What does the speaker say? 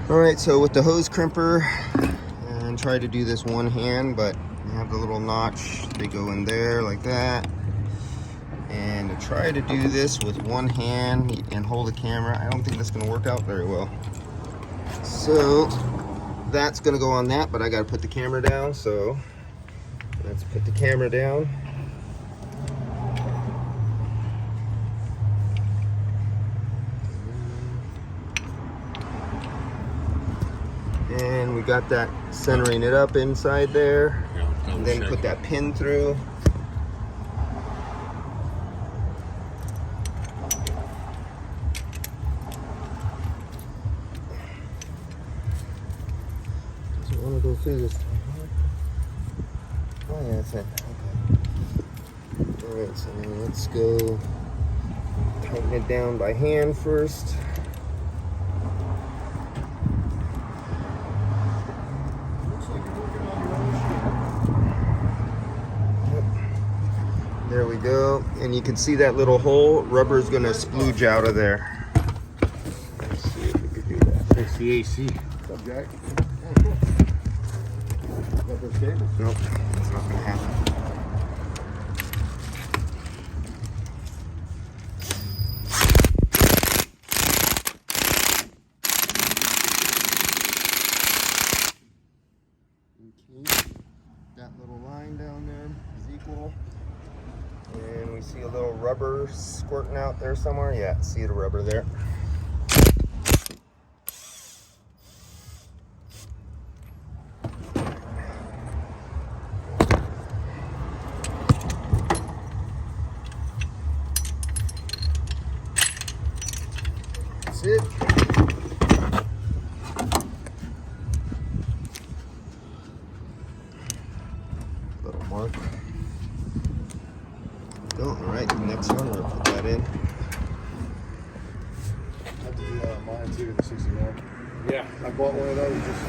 All right, so with the hose crimper, and try to do this one hand, but you have the little notch, they go in there like that. And to try to do this with one hand and hold the camera, I don't think that's gonna work out very well. So that's gonna go on that, but I gotta put the camera down, so let's put the camera down. And we got that centering it up inside there. And then put that pin through. Doesn't want to go through this. Oh yeah, that's it. Okay. Alright, so now let's go tighten it down by hand first. There we go, and you can see that little hole. Rubber is going to splooge out of there. Let's see if we can do that. It's the AC. What's up, Jack? Got those cables? Nope, it's not going to happen. Okay, that little line down there is equal. And we see a little rubber squirting out there somewhere. Yeah, see the rubber there. That's it. Little mark. Oh, all right, the next one, we'll put that in. I have to do that on mine too, the 61. Yeah, I bought one of those just